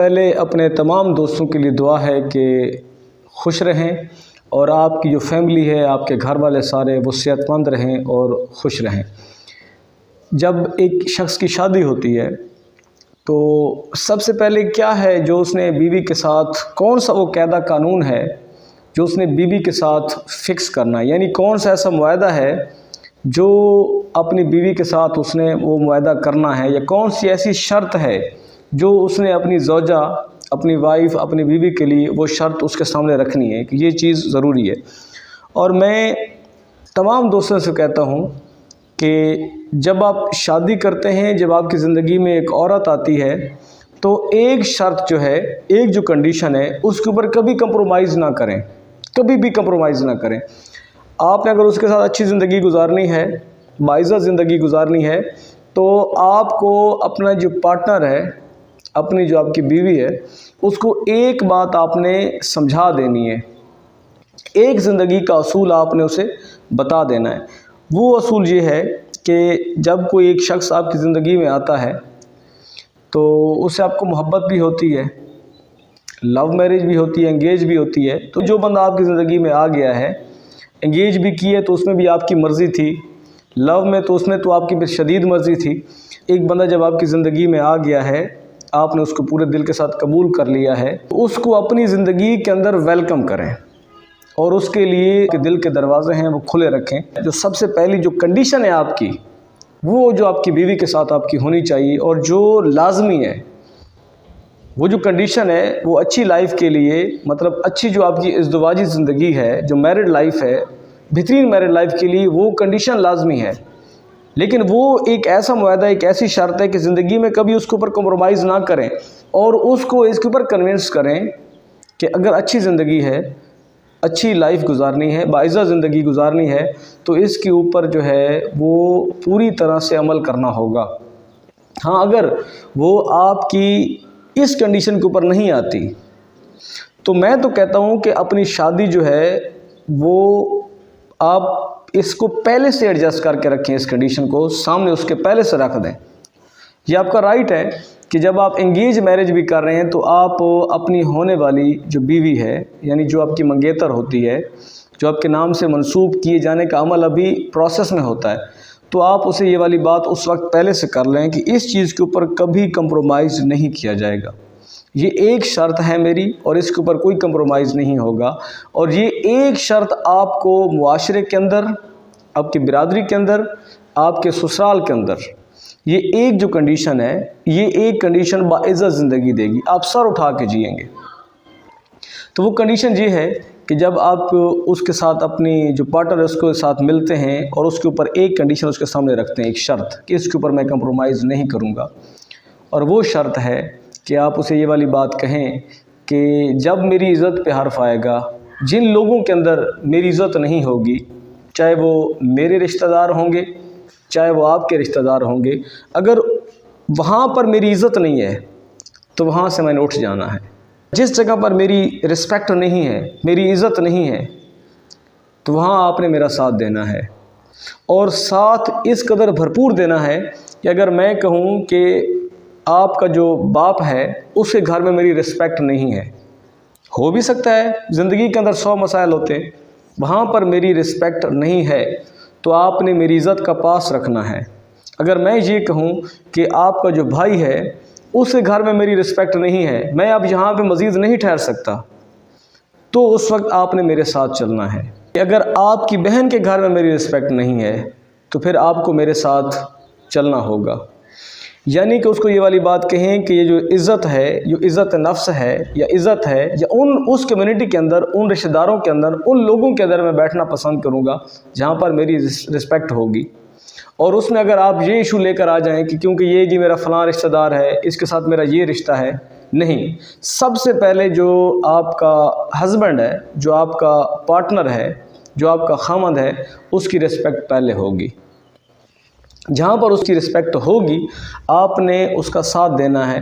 पहले अपने तमाम दोस्तों के लिए दुआ है कि खुश रहें और आपकी जो फैमिली है, आपके घर वाले सारे, वो सेहतमंद रहें और खुश रहें। जब एक शख्स की शादी होती है तो सबसे पहले क्या है जो उसने बीवी के साथ, कौन सा वो कायदा कानून है जो उसने बीवी के साथ फ़िक्स करना है, यानी कौन सा ऐसा मुआहदा है जो अपनी बीवी के साथ उसने वो मुआहदा करना है, या कौन सी ऐसी शर्त है जो उसने अपनी ज़ौजा, अपनी वाइफ, अपनी बीवी के लिए वो शर्त उसके सामने रखनी है कि ये चीज़ ज़रूरी है। और मैं तमाम दोस्तों से कहता हूँ कि जब आप शादी करते हैं, जब आपकी ज़िंदगी में एक औरत आती है, तो एक शर्त जो है, एक जो कंडीशन है, उसके ऊपर कभी कंप्रोमाइज़ ना करें, कभी भी कंप्रोमाइज़ ना करें। आपने अगर उसके साथ अच्छी ज़िंदगी गुजारनी है, बाइज़्ज़त ज़िंदगी गुजारनी है, तो आपको अपना जो पार्टनर है, अपनी जो आपकी बीवी है, उसको एक बात आपने समझा देनी है, एक ज़िंदगी का असूल आपने उसे बता देना है। वो असूल ये है कि जब कोई एक शख्स आपकी ज़िंदगी में आता है तो उससे आपको मोहब्बत भी होती है, लव मैरिज भी होती है, एंगेज भी होती है। तो जो बंदा आपकी ज़िंदगी में आ गया है, एंगेज भी की है तो उसमें भी आपकी मर्ज़ी थी, लव में तो उसमें तो आपकी शदीद मर्ज़ी थी। एक बंदा जब आपकी ज़िंदगी में आ गया है, आपने उसको पूरे दिल के साथ कबूल कर लिया है, तो उसको अपनी ज़िंदगी के अंदर वेलकम करें और उसके लिए कि दिल के दरवाज़े हैं वो खुले रखें। जो सबसे पहली जो कंडीशन है आपकी, वो जो आपकी बीवी के साथ आपकी होनी चाहिए, और जो लाजमी है, वो जो कंडीशन है, वो अच्छी लाइफ के लिए, मतलब अच्छी जो आपकी इज़्दिवाजी ज़िंदगी है, जो मैरिड लाइफ है, बेहतरीन मैरिड लाइफ के लिए वो कंडीशन लाजमी है। लेकिन वो एक ऐसा मुआहदा, एक ऐसी शर्त है कि ज़िंदगी में कभी उसके ऊपर कम्प्रोमाइज़ ना करें और उसको इसके ऊपर कन्विंस करें कि अगर अच्छी ज़िंदगी है, अच्छी लाइफ गुजारनी है, बाइज़्ज़त ज़िंदगी गुजारनी है, तो इसके ऊपर जो है वो पूरी तरह से अमल करना होगा। हाँ, अगर वो आपकी इस कंडीशन के ऊपर नहीं आती, तो मैं तो कहता हूँ कि अपनी शादी जो है वो आप इसको पहले से एडजस्ट करके रखें, इस कंडीशन को सामने उसके पहले से रख दें। ये आपका राइट है कि जब आप एंगेज मैरिज भी कर रहे हैं तो आप अपनी होने वाली जो बीवी है, यानी जो आपकी मंगेतर होती है, जो आपके नाम से मंसूब किए जाने का अमल अभी प्रोसेस में होता है, तो आप उसे ये वाली बात उस वक्त पहले से कर लें कि इस चीज़ के ऊपर कभी कंप्रोमाइज़ नहीं किया जाएगा। ये एक शर्त है मेरी और इसके ऊपर कोई कंप्रोमाइज़ नहीं होगा। और ये एक शर्त आपको मुआशरे के अंदर, आपकी बिरादरी के अंदर, आपके ससुराल के अंदर, ये एक जो कंडीशन है, ये एक कंडीशन बाइज़्ज़त ज़िंदगी देगी, आप सर उठा के जिएंगे। तो वो कंडीशन ये है कि जब आप उसके साथ, अपनी जो पार्टनर है उसके साथ मिलते हैं और उसके ऊपर एक कंडीशन उसके सामने रखते हैं, एक शर्त कि इसके ऊपर मैं कंप्रोमाइज़ नहीं करूँगा। और वो शर्त है कि आप उसे ये वाली बात कहें कि जब मेरी इज़्ज़त पे हर्फ आएगा, जिन लोगों के अंदर मेरी इज़्ज़त नहीं होगी, चाहे वो मेरे रिश्तेदार होंगे, चाहे वो आपके रिश्तेदार होंगे, अगर वहाँ पर मेरी इज़्ज़त नहीं है तो वहाँ से मैंने उठ जाना है। जिस जगह पर मेरी रिस्पेक्ट नहीं है, मेरी इज़्ज़त नहीं है, तो वहाँ आपने मेरा साथ देना है। और साथ इस कदर भरपूर देना है कि अगर मैं कहूँ कि आपका जो बाप है उसके घर में मेरी रिस्पेक्ट नहीं है, हो भी सकता है ज़िंदगी के अंदर 100 मसाइल होते हैं, वहाँ पर मेरी रिस्पेक्ट नहीं है तो आपने मेरी इज़्ज़त का पास रखना है। अगर मैं ये कहूँ कि आपका जो भाई है उसके घर में मेरी रिस्पेक्ट नहीं है, मैं अब यहाँ पे मज़ीद नहीं ठहर सकता, तो उस वक्त आपने मेरे साथ चलना है। अगर आपकी बहन के घर में मेरी रिस्पेक्ट नहीं है तो फिर आपको मेरे साथ चलना होगा। यानी कि उसको ये वाली बात कहें कि ये जो इज़्ज़त है, जो इज़्ज़त नफ्स है या इज़्ज़त है, या उस कम्युनिटी के अंदर, उन रिश्तेदारों के अंदर, उन लोगों के अंदर मैं बैठना पसंद करूँगा जहाँ पर मेरी रिस्पेक्ट होगी। और उसमें अगर आप ये इशू लेकर आ जाएं कि क्योंकि ये जी मेरा फ़लाँ रिश्तेदार है, इसके साथ मेरा ये रिश्ता है, नहीं, सबसे पहले जो आपका हस्बैंड है, जो आपका पार्टनर है, जो आपका खामद है, उसकी रिस्पेक्ट पहले होगी। जहाँ पर उसकी रिस्पेक्ट होगी आपने उसका साथ देना है।